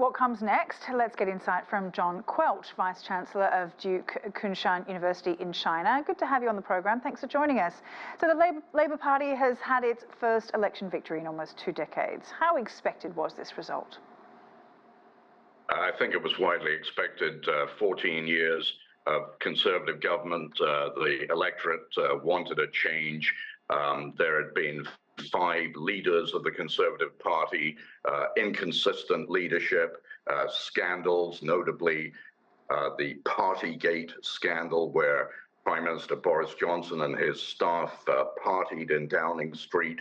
what comes next? Let's get insight from John Quelch, Vice-Chancellor of Duke Kunshan University in China. Good to have you on the program. Thanks for joining us. So the Labor Party has had its first election victory in almost 2 decades. How expected was this result? I think it was widely expected. 14 years of Conservative government, the electorate wanted a change. There had been 5 leaders of the Conservative Party, inconsistent leadership, scandals, notably the Partygate scandal, where Prime Minister Boris Johnson and his staff partied in Downing Street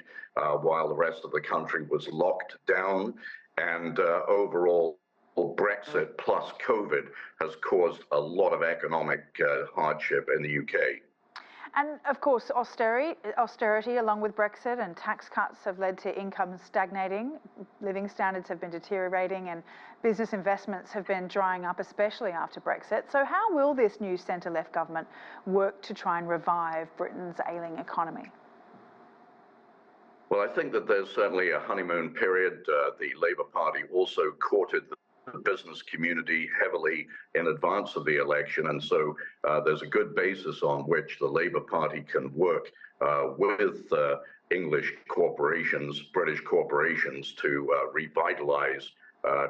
while the rest of the country was locked down. And overall, Brexit plus COVID has caused a lot of economic hardship in the UK. And of course, austerity along with Brexit and tax cuts have led to income stagnating, living standards have been deteriorating, and business investments have been drying up, especially after Brexit. So how will this new centre-left government work to try and revive Britain's ailing economy? Well, I think that there's certainly a honeymoon period. The Labour Party also courted the business community heavily in advance of the election, and so there's a good basis on which the Labour Party can work with English corporations, British corporations, to revitalise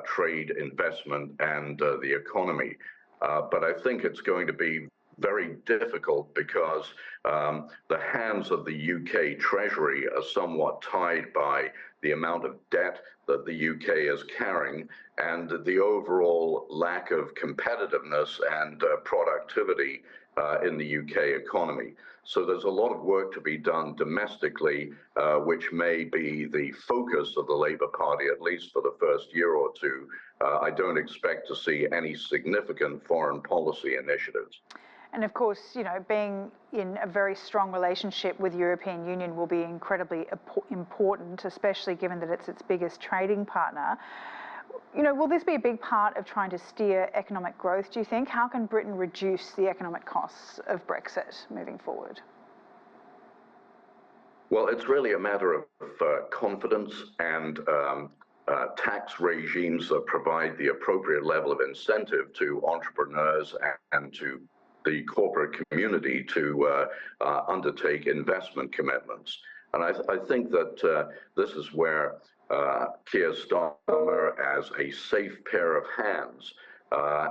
trade, investment and the economy. But I think it's going to be very difficult because the hands of the UK Treasury are somewhat tied by the amount of debt that the UK is carrying and the overall lack of competitiveness and productivity in the UK economy. So there's a lot of work to be done domestically, which may be the focus of the Labour Party, at least for the first year or two. I don't expect to see any significant foreign policy initiatives. And of course, you know, being in a very strong relationship with the European Union will be incredibly important, especially given that it's its biggest trading partner. You know, will this be a big part of trying to steer economic growth, do you think? How can Britain reduce the economic costs of Brexit moving forward? Well, it's really a matter of confidence and tax regimes that provide the appropriate level of incentive to entrepreneurs and to the corporate community to undertake investment commitments. And I think that this is where Keir Starmer, as a safe pair of hands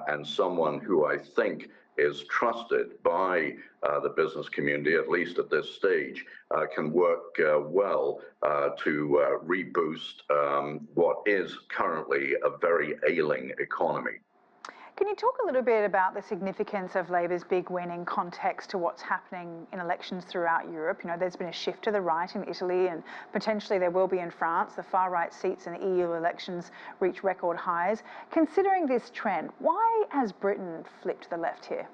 and someone who I think is trusted by the business community, at least at this stage, can work well to reboost what is currently a very ailing economy. Can you talk a little bit about the significance of Labor's big win in context to what's happening in elections throughout Europe? You know, there's been a shift to the right in Italy and potentially there will be in France. The far-right seats in the EU elections reach record highs. Considering this trend, why has Britain flipped the left here?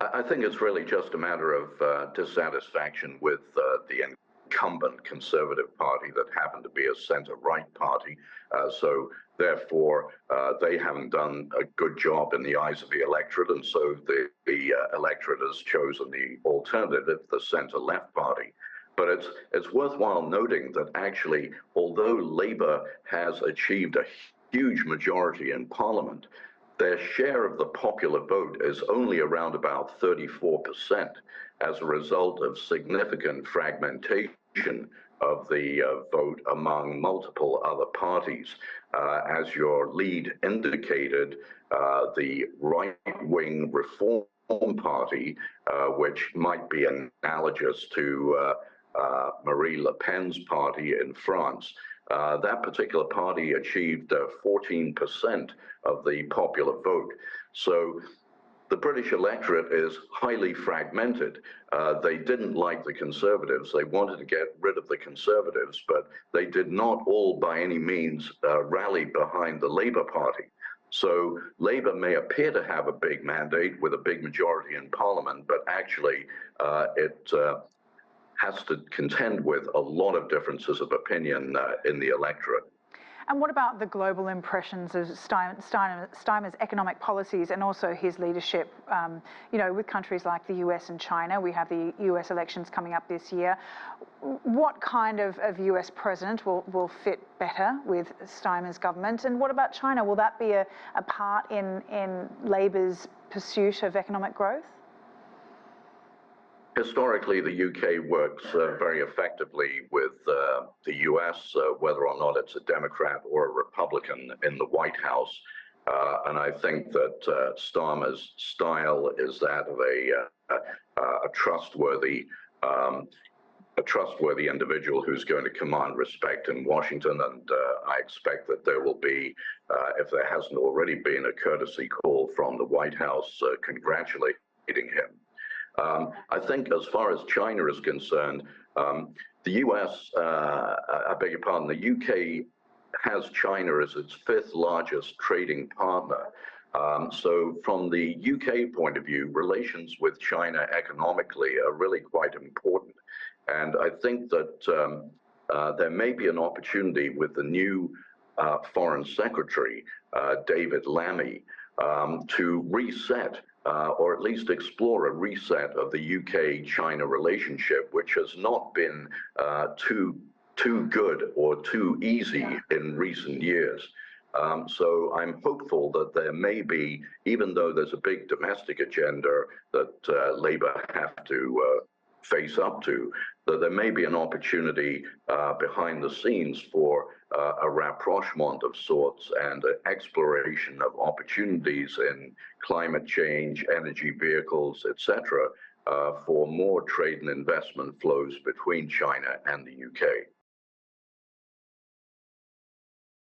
I think it's really just a matter of dissatisfaction with the incumbent Conservative Party that happened to be a centre-right party. So therefore, they haven't done a good job in the eyes of the electorate, and so the electorate has chosen the alternative, the centre-left party. But it's worthwhile noting that actually, although Labour has achieved a huge majority in Parliament, their share of the popular vote is only around about 34% as a result of significant fragmentation of the vote among multiple other parties. As your lead indicated, the right-wing Reform Party, which might be analogous to Marine Le Pen's party in France, that particular party achieved 14% of the popular vote. So the British electorate is highly fragmented. They didn't like the Conservatives. They wanted to get rid of the Conservatives, but they did not all by any means rally behind the Labour Party. So Labour may appear to have a big mandate with a big majority in Parliament, but actually it has to contend with a lot of differences of opinion in the electorate. And what about the global impressions of Steinmeier's economic policies and also his leadership? You know, with countries like the US and China, we have the US elections coming up this year. What kind of US president will fit better with Steinmeier's government? And what about China? Will that be a part in Labor's pursuit of economic growth? Historically, the UK works very effectively with the US, whether or not it's a Democrat or a Republican in the White House. And I think that Starmer's style is that of a trustworthy individual who's going to command respect in Washington, and I expect that there will be, if there hasn't already been, a courtesy call from the White House congratulating him. I think as far as China is concerned, the US, I beg your pardon, the UK has China as its 5th largest trading partner. So from the UK point of view, relations with China economically are really quite important. And I think that there may be an opportunity with the new Foreign Secretary, David Lammy, to reset or at least explore a reset of the UK-China relationship, which has not been too good or too easy in recent years. So I'm hopeful that there may be, even though there's a big domestic agenda that Labour have to face up to, that there may be an opportunity behind the scenes for a rapprochement of sorts and an exploration of opportunities in climate change, energy vehicles, etc., for more trade and investment flows between China and the UK.